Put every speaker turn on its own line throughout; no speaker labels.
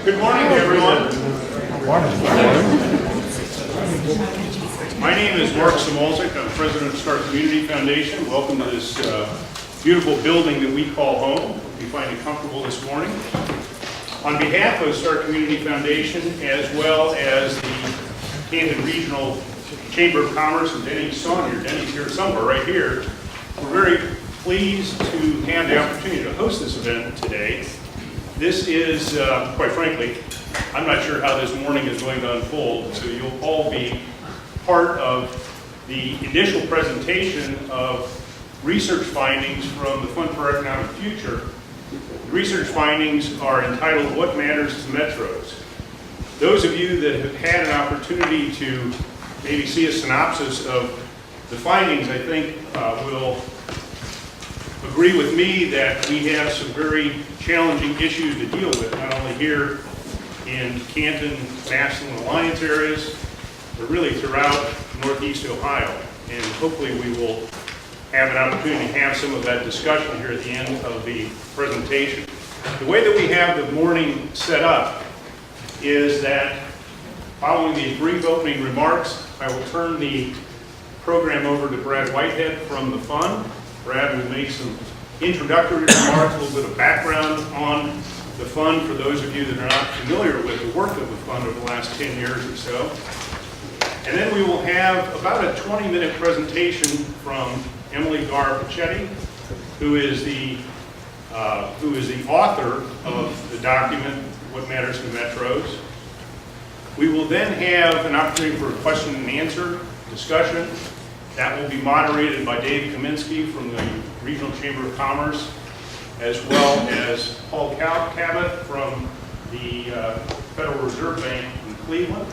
Good morning, everyone. My name is Mark Samolzik. I'm president of Star Community Foundation. Welcome to this beautiful building that we call home. Hope you find it comfortable this morning. On behalf of Star Community Foundation, as well as the Canton Regional Chamber of Commerce, and Denny's here somewhere right here, we're very pleased to have the opportunity to host this event today. This is, quite frankly, I'm not sure how this morning is going to unfold, so you'll all be part of the initial presentation of research findings from the Fund for Economic Future. The research findings are entitled, What Matters to Metros? Those of you that have had an opportunity to maybe see a synopsis of the findings, I think will agree with me that we have some very challenging issues to deal with, not only here in Canton, Massillon, Alliance areas, but really throughout Northeast Ohio. And hopefully we will have an opportunity to have some of that discussion here at the end of the presentation. The way that we have the morning set up is that following these brief opening remarks, I will turn the program over to Brad Whitehead from the fund. Brad will make some introductory remarks, a little bit of background on the fund for those of you that are not familiar with the work of the fund over the last 10 years or so. And then we will have about a 20-minute presentation from Emily Gar-Pachetti, who is the author of the document, What Matters to Metros. We will then have an opportunity for a question and answer discussion. That will be moderated by Dave Kaminsky from the Regional Chamber of Commerce, as well as Paul Cabot from the Federal Reserve Bank in Cleveland.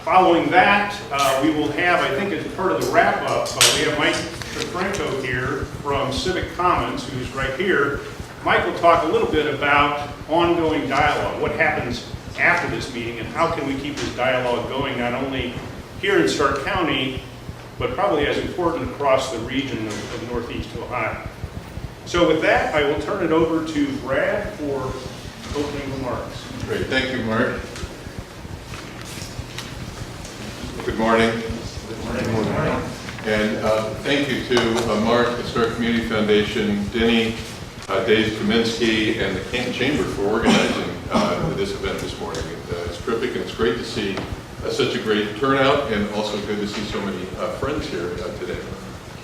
Following that, we will have, I think as part of the wrap-up, we have Mike Franco here from Civic Commons, who's right here. Mike will talk a little bit about ongoing dialogue, what happens after this meeting, and how can we keep this dialogue going, not only here in Stark County, but probably as important across the region of Northeast Ohio. So with that, I will turn it over to Brad for opening remarks.
Great, thank you, Mark. Good morning.
Good morning. Good morning.
And thank you to Mark, the Stark Community Foundation, Denny, Dave Kaminsky, and the Canton Chamber for organizing this event this morning. It's terrific, and it's great to see such a great turnout, and also good to see so many friends here today.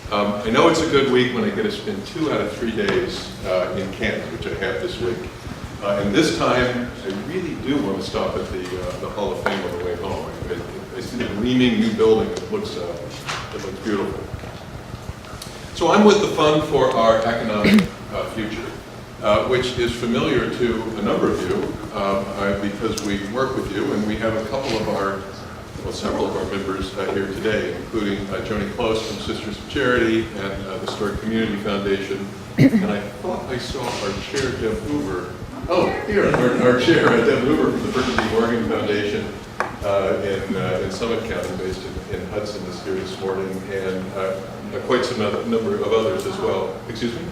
I know it's a good week when I get to spend 2 out of 3 days in Canton, which I have this week. And this time, I really do want to stop at the Hall of Fame on the way home. I see the gleaming new building, and it looks beautiful. So I'm with the Fund for Our Economic Future, which is familiar to a number of you because we work with you, and we have several of our members here today, including Joni Close from Sisters of Charity and the Stark Community Foundation. And I thought I saw our chair, Deb Hoover. Oh, here, our chair, Deb Hoover from the Burgundy Morgan Foundation in Summit County, based in Hudson, is here this morning, and quite some number of others as well. Excuse me?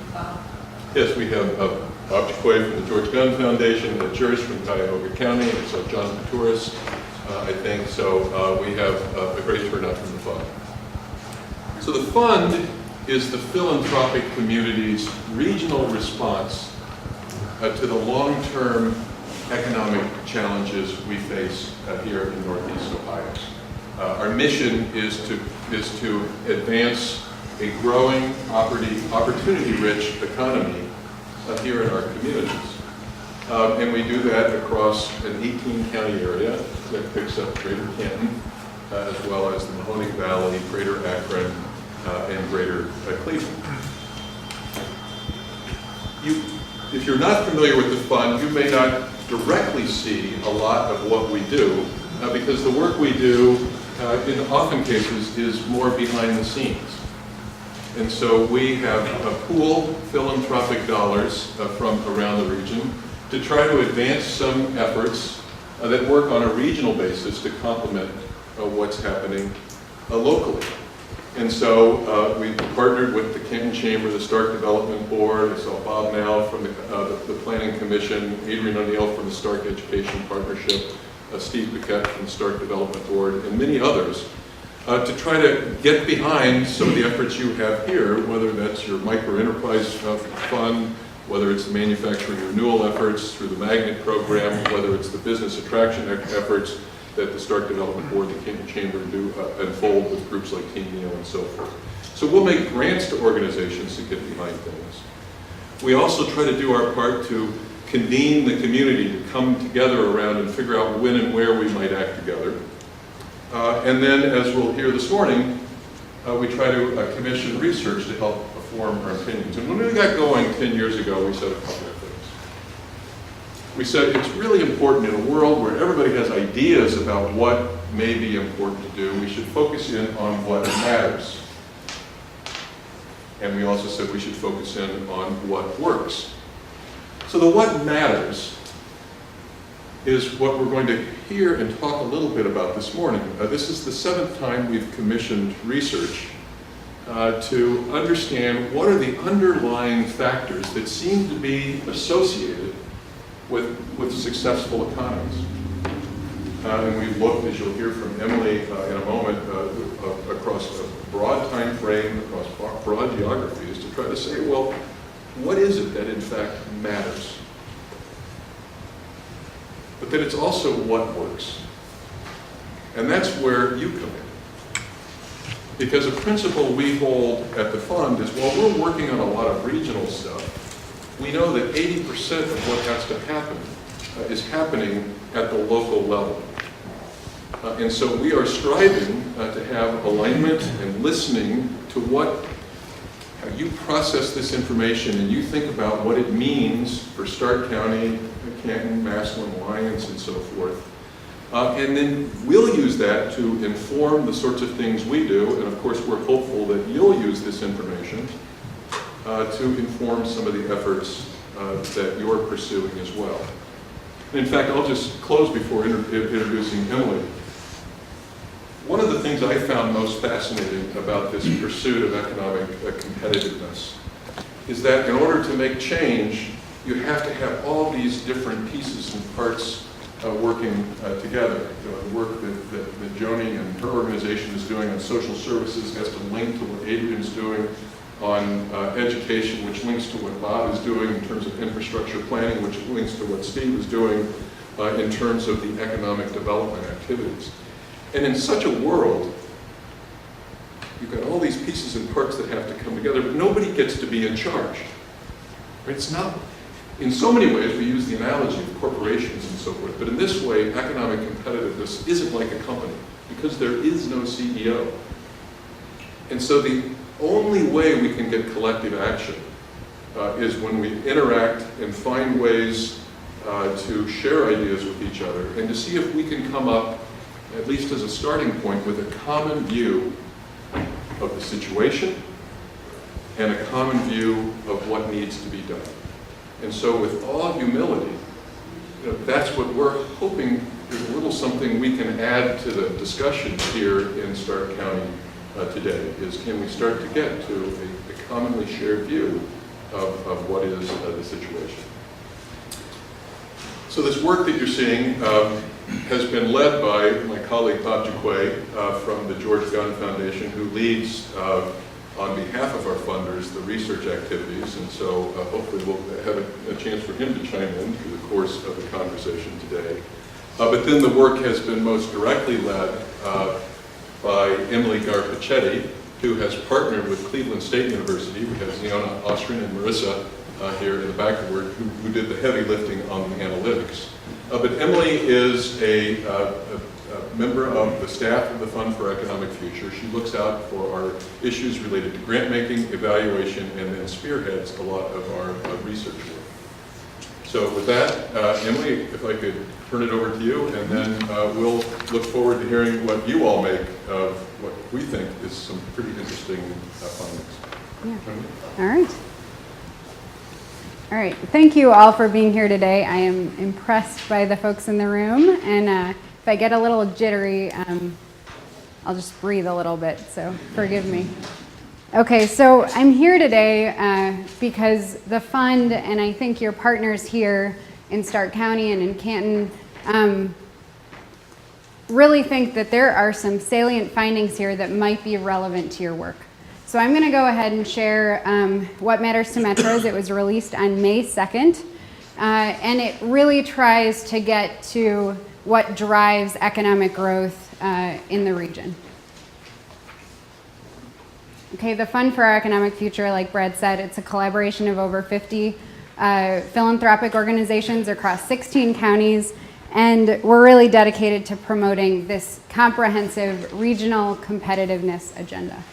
Yes, we have Bob Jaquay from the George Gunn Foundation, Joyce from Cuyahoga County, and so John Paturis, I think. So we have a great turnout from the fund. So the fund is the philanthropic community's regional response to the long-term economic challenges we face here in Northeast Ohio. Our mission is to advance a growing, opportunity-rich economy here in our communities. And we do that across an 18-county area that picks up Greater Canton, as well as the Mahoning Valley, Greater Akron, and Greater Cleveland. If you're not familiar with the fund, you may not directly see a lot of what we do, because the work we do, in often cases, is more behind the scenes. And so we have pooled philanthropic dollars from around the region to try to advance some efforts that work on a regional basis to complement what's happening locally. And so we partnered with the Canton Chamber, the Stark Development Board. I saw Bob Now from the Planning Commission, Adrian O'Neill from the Stark Education Partnership, Steve Paquette from the Stark Development Board, and many others, to try to get behind some of the efforts you have here, whether that's your micro-enterprise fund, whether it's the manufacturing renewal efforts through the Magnet program, whether it's the business attraction efforts that the Stark Development Board, the Canton Chamber do unfold with groups like Team Neo and so forth. So we'll make grants to organizations to get behind things. We also try to do our part to convene the community to come together around and figure out when and where we might act together. And then, as we'll hear this morning, we try to commission research to help form our opinions. And when we got going 10 years ago, we said a couple of things. We said it's really important in a world where everybody has ideas about what may be important to do, we should focus in on what matters. And we also said we should focus in on what works. So the what matters is what we're going to hear and talk a little bit about this morning. This is the 7th time we've commissioned research to understand what are the underlying factors that seem to be associated with successful economies. And we've looked, as you'll hear from Emily in a moment, across a broad time frame, across broad geographies, to try to say, well, what is it that in fact matters? But then it's also what works. And that's where you come in. Because a principle we hold at the fund is, while we're working on a lot of regional stuff, we know that 80% of what has to happen is happening at the local level. And so we are striving to have alignment and listening to how you process this information and you think about what it means for Stark County, Canton, Massillon, Lyons, and so forth. And then we'll use that to inform the sorts of things we do, and of course we're hopeful that you'll use this information to inform some of the efforts that you're pursuing as well. And in fact, I'll just close before introducing Emily. One of the things I found most fascinating about this pursuit of economic competitiveness is that in order to make change, you have to have all these different pieces and parts working together. The work that Joni and her organization is doing on social services has to link to what Adrian's doing on education, which links to what Bob is doing in terms of infrastructure planning, which links to what Steve is doing in terms of the economic development activities. And in such a world, you've got all these pieces and parts that have to come together, but nobody gets to be in charge. Right? It's not, in so many ways, we use the analogy of corporations and so forth, but in this way, economic competitiveness isn't like a company, because there is no CEO. And so the only way we can get collective action is when we interact and find ways to share ideas with each other and to see if we can come up, at least as a starting point, with a common view of the situation and a common view of what needs to be done. And so with all humility, that's what we're hoping is a little something we can add to the discussion here in Stark County today, is can we start to get to a commonly shared view of what is the situation. So this work that you're seeing has been led by my colleague Bob Jaquay from the George Gunn Foundation, who leads on behalf of our funders the research activities, and so hopefully we'll have a chance for him to chime in through the course of the conversation today. But then the work has been most directly led by Emily Garpachetti, who has partnered with Cleveland State University. We have Ziona Ostrin and Marissa here in the back of the word, who did the heavy lifting on the analytics. But Emily is a member of the staff of the Fund for Economic Future. She looks out for our issues related to grant making, evaluation, and then spearheads a lot of our research work. So with that, Emily, if I could turn it over to you, and then we'll look forward to hearing what you all make of what we think is some pretty interesting findings.
Yeah. All right. All right. Thank you all for being here today. I am impressed by the folks in the room, and if I get a little jittery, I'll just breathe a little bit, so forgive me. Okay, so I'm here today because the fund, and I think your partners here in Stark County and in Canton, really think that there are some salient findings here that might be relevant to your work. So I'm going to go ahead and share What Matters to Metros. It was released on May 2nd, and it really tries to get to what drives economic growth in the region. Okay, the Fund for Our Economic Future, like Brad said, it's a collaboration of over 50 philanthropic organizations across 16 counties, and we're really dedicated to promoting this comprehensive regional competitiveness agenda.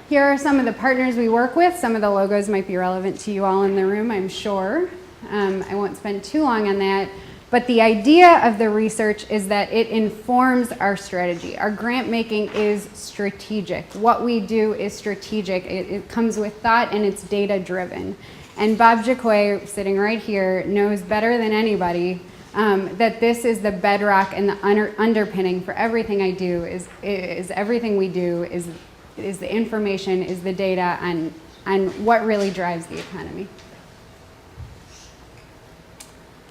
Here are some of the partners we work with. Some of the logos might be relevant to you all in the room, I'm sure. I won't spend too long on that. But the idea of the research is that it informs our strategy. Our grant making is strategic. What we do is strategic. It comes with thought and it's data driven. And Bob Jaquay, sitting right here, knows better than anybody that this is the bedrock and the underpinning for everything I do, is everything we do is the information, is the data on what really drives the economy.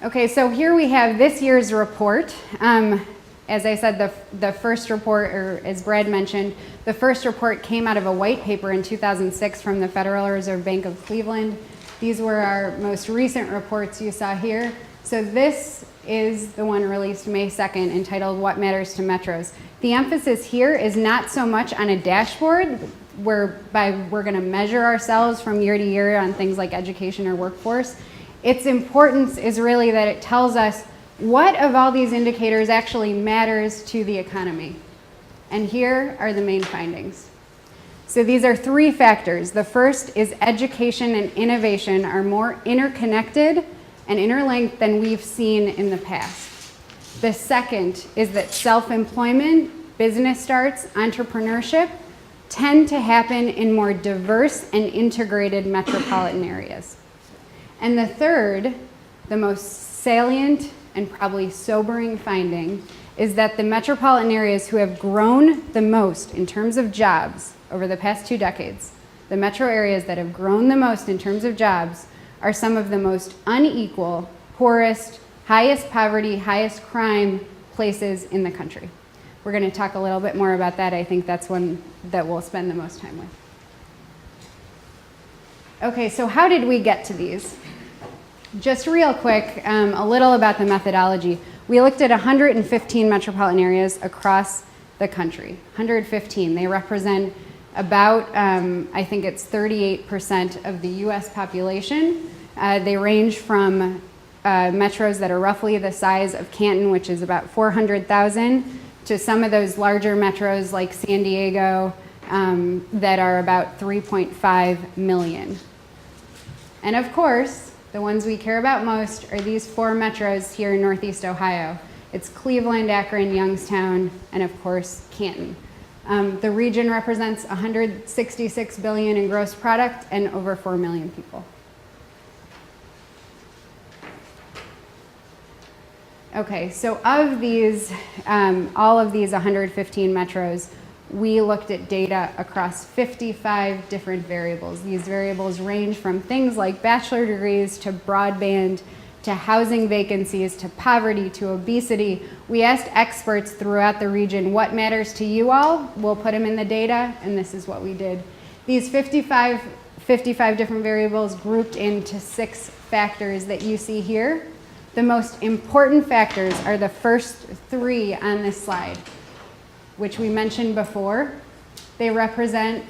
Okay, so here we have this year's report. As I said, the first report, or as Brad mentioned, the first report came out of a white paper in 2006 from the Federal Reserve Bank of Cleveland. These were our most recent reports you saw here. So this is the one released May 2nd, entitled What Matters to Metros. The emphasis here is not so much on a dashboard, whereby we're going to measure ourselves from year to year on things like education or workforce. Its importance is really that it tells us what of all these indicators actually matters to the economy. And here are the main findings. So these are three factors. The first is education and innovation are more interconnected and interlinked than we've seen in the past. The second is that self-employment, business starts, entrepreneurship tend to happen in more diverse and integrated metropolitan areas. And the third, the most salient and probably sobering finding, is that the metropolitan areas who have grown the most in terms of jobs over the past 2 decades, the metro areas that have grown the most in terms of jobs, are some of the most unequal, poorest, highest poverty, highest crime places in the country. We're going to talk a little bit more about that. I think that's one that we'll spend the most time with. Okay, so how did we get to these? Just real quick, a little about the methodology. We looked at 115 metropolitan areas across the country. 115. They represent about, I think it's 38% of the US population. They range from metros that are roughly the size of Canton, which is about 400,000, to some of those larger metros like San Diego that are about 3.5 million. And of course, the ones we care about most are these 4 metros here in Northeast Ohio. It's Cleveland, Akron, Youngstown, and of course, Canton. The region represents $166 billion in gross product and over 4 million people. Okay, so of these, all of these 115 metros, we looked at data across 55 different variables. These variables range from things like bachelor degrees to broadband to housing vacancies to poverty to obesity. We asked experts throughout the region, what matters to you all? We'll put them in the data, and this is what we did. These 55 different variables grouped into 6 factors that you see here. The most important factors are the first 3 on this slide, which we mentioned before. They represent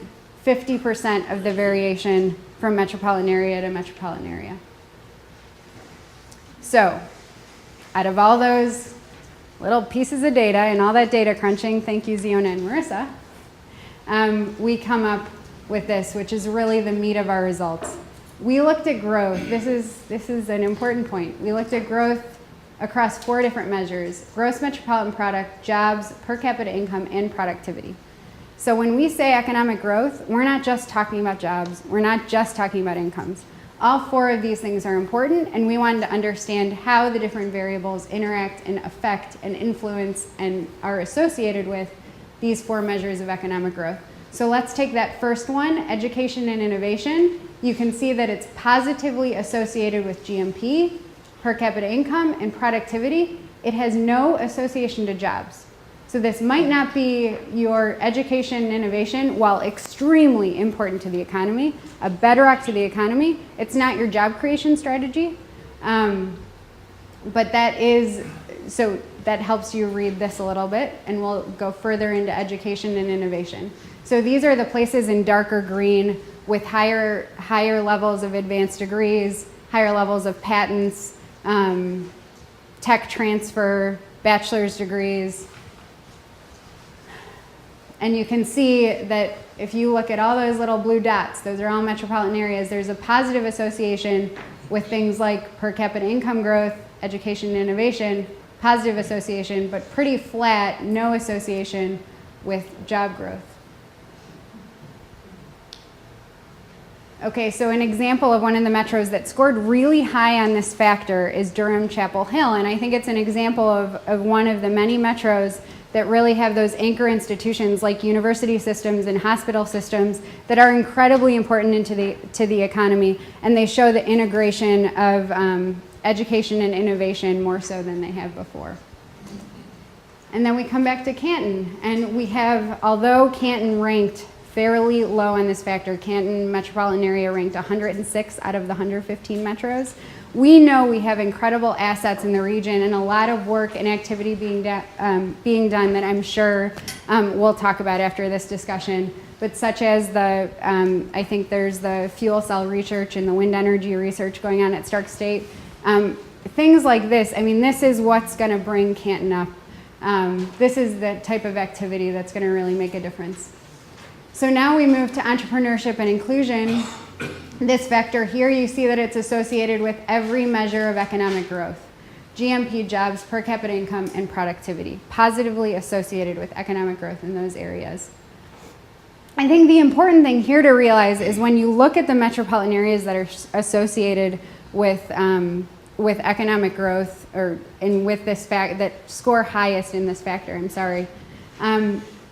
50% of the variation from metropolitan area to metropolitan area. So, out of all those little pieces of data and all that data crunching, thank you Ziona and Marissa, we come up with this, which is really the meat of our results. We looked at growth. This is an important point. We looked at growth across 4 different measures: gross metropolitan product, jobs, per capita income, and productivity. So when we say economic growth, we're not just talking about jobs. We're not just talking about incomes. All four of these things are important, and we wanted to understand how the different variables interact and affect and influence and are associated with these four measures of economic growth. So let's take that first one, education and innovation. You can see that it's positively associated with GMP, per capita income, and productivity. It has no association to jobs. So this might not be your education and innovation, while extremely important to the economy, a bedrock to the economy. It's not your job creation strategy, but so that helps you read this a little bit, and we'll go further into education and innovation. So these are the places in darker green with higher levels of advanced degrees, higher levels of patents, tech transfer, bachelor's degrees. And you can see that if you look at all those little blue dots, those are all metropolitan areas. There's a positive association with things like per capita income growth, education and innovation, positive association, but pretty flat, no association with job growth. Okay, so an example of one of the metros that scored really high on this factor is Durham-Chapel Hill, and I think it's an example of one of the many metros that really have those anchor institutions like university systems and hospital systems that are incredibly important to the economy, and they show the integration of education and innovation more so than they have before. And then we come back to Canton, and we have, although Canton ranked fairly low on this factor, Canton metropolitan area ranked 106 out of the 115 metros. We know we have incredible assets in the region and a lot of work and activity being done that I'm sure we'll talk about after this discussion, but such as I think there's the fuel cell research and the wind energy research going on at Stark State. Things like this, I mean, this is what's going to bring Canton up. This is the type of activity that's going to really make a difference. So now we move to entrepreneurship and inclusion. This vector here, you see that it's associated with every measure of economic growth. GMP, jobs, per capita income, and productivity, positively associated with economic growth in those areas. I think the important thing here to realize is when you look at the metropolitan areas that are associated with economic growth, and with this fact that score highest in this factor,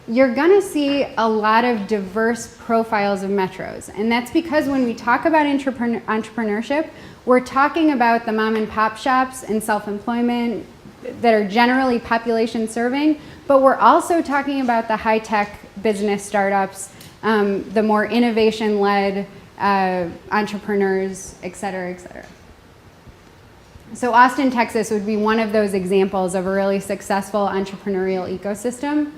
you're going to see a lot of diverse profiles of metros. And that's because when we talk about entrepreneurship, we're talking about the mom and pop shops and self-employment that are generally population serving, but we're also talking about the high-tech business startups, the more innovation-led entrepreneurs, et cetera, et cetera. So Austin, Texas would be one of those examples of a really successful entrepreneurial ecosystem.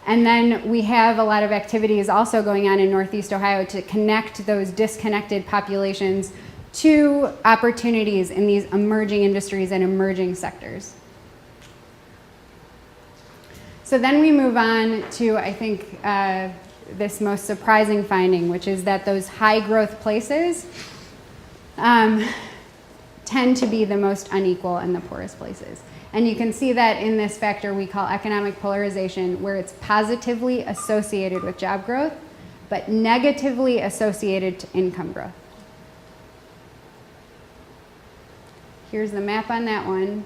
And then we have a lot of activities also going on in Northeast Ohio to connect those disconnected populations to opportunities in these emerging industries and emerging sectors. So then we move on to, I think, this most surprising finding, which is that those high growth places tend to be the most unequal and the poorest places. And you can see that in this factor we call economic polarization, where it's positively associated with job growth, but negatively associated to income growth. Here's the map on that one.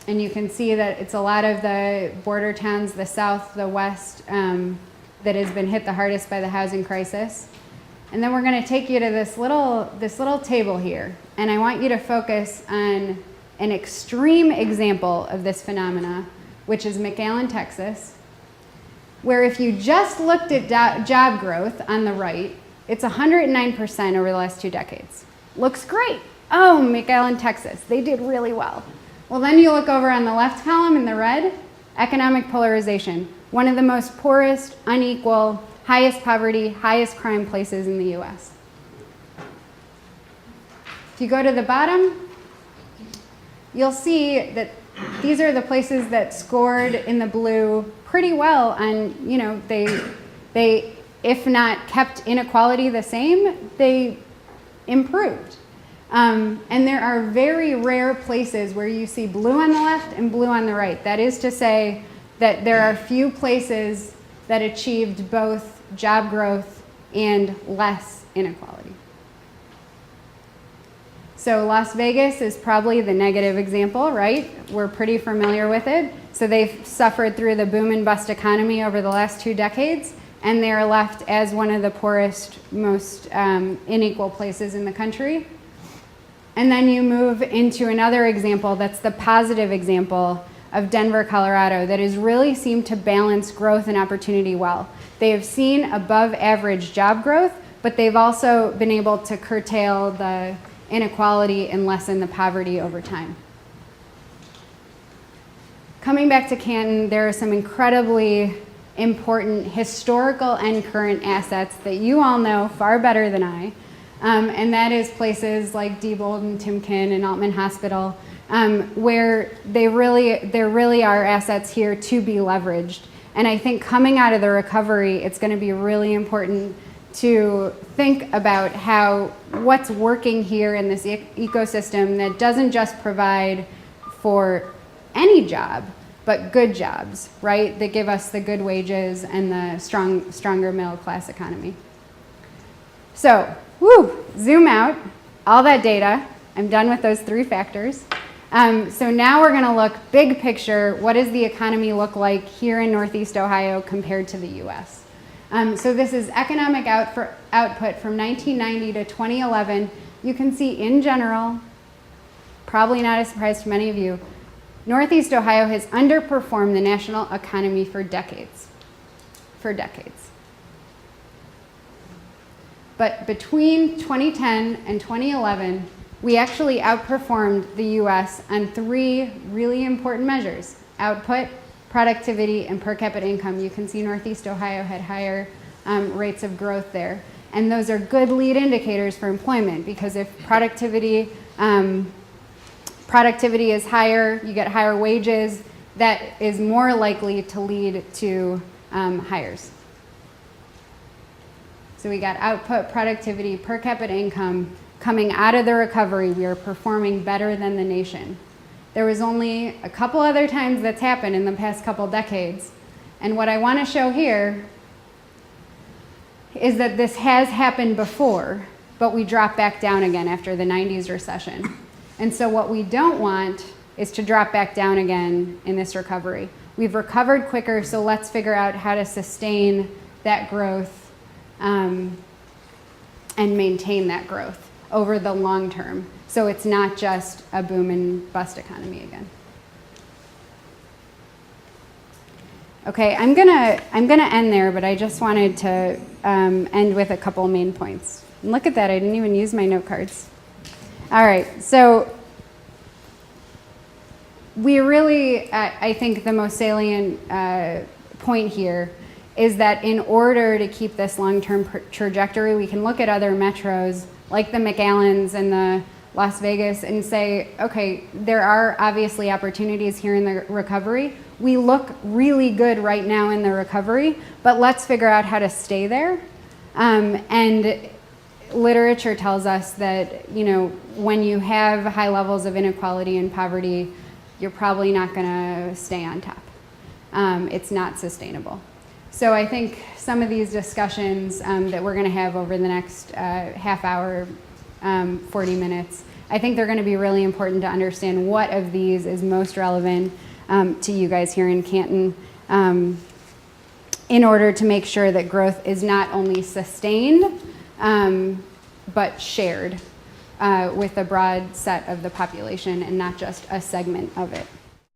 And you can see that it's a lot of the border towns, the south, the west, that has been hit the hardest by the housing crisis. And then we're going to take you to this little table here. And I want you to focus on an extreme example of this phenomena, which is McAllen, Texas, where if you just looked at job growth on the right, it's 109% over the last 2 decades. Looks great. Oh, McAllen, Texas, they did really well. Well, then you look over on the left column in the red, economic polarization, one of the most poorest, unequal, highest poverty, highest crime places in the US. If you go to the bottom, you'll see that these are the places that scored in the blue pretty well on, they if not kept inequality the same, they improved. And there are very rare places where you see blue on the left and blue on the right. That is to say that there are few places that achieved both job growth and less inequality. So Las Vegas is probably the negative example, right? We're pretty familiar with it. So they've suffered through the boom and bust economy over the last 2 decades, and they're left as one of the poorest, most unequal places in the country. And then you move into another example that's the positive example of Denver, Colorado, that has really seemed to balance growth and opportunity well. They have seen above average job growth, but they've also been able to curtail the inequality and lessen the poverty over time. Coming back to Canton, there are some incredibly important historical and current assets that you all know far better than I, and that is places like Diebold and Timken and Altman Hospital, where there really are assets here to be leveraged. And I think coming out of the recovery, it's going to be really important to think about what's working here in this ecosystem that doesn't just provide for any job, but good jobs, right? That give us the good wages and the stronger middle class economy. So, zoom out, all that data. I'm done with those 3 factors. So now we're gonna look big picture, what does the economy look like here in Northeast Ohio compared to the US? So this is economic output from 1990 to 2011. You can see in general, probably not a surprise to many of you, Northeast Ohio has underperformed the national economy for decades. But between 2010 and 2011, we actually outperformed the US on 3 really important measures: output, productivity, and per capita income. You can see Northeast Ohio had higher rates of growth there. And those are good lead indicators for employment, because if productivity is higher, you get higher wages, that is more likely to lead to hires. So we got output, productivity, per capita income. Coming out of the recovery, we are performing better than the nation. There was only a couple other times that's happened in the past couple decades. And what I want to show here is that this has happened before, but we drop back down again after the 90s recession. And so what we don't want is to drop back down again in this recovery. We've recovered quicker, so let's figure out how to sustain that growth and maintain that growth over the long term, so it's not just a boom and bust economy again. Okay, I'm gonna end there, but I just wanted to end with a couple main points. And look at that, I didn't even use my note cards. All right, so we really, I think the most salient point here is that in order to keep this long-term trajectory, we can look at other metros like the McAllens and the Las Vegas and say, okay, there are obviously opportunities here in the recovery. We look really good right now in the recovery, but let's figure out how to stay there. And literature tells us that, when you have high levels of inequality and poverty, you're probably not gonna stay on top. It's not sustainable. So I think some of these discussions that we're going to have over the next half hour, 40 minutes, I think they're going to be really important to understand what of these is most relevant to you guys here in Canton in order to make sure that growth is not only sustained, but shared with a broad set of the population and not just a segment of it.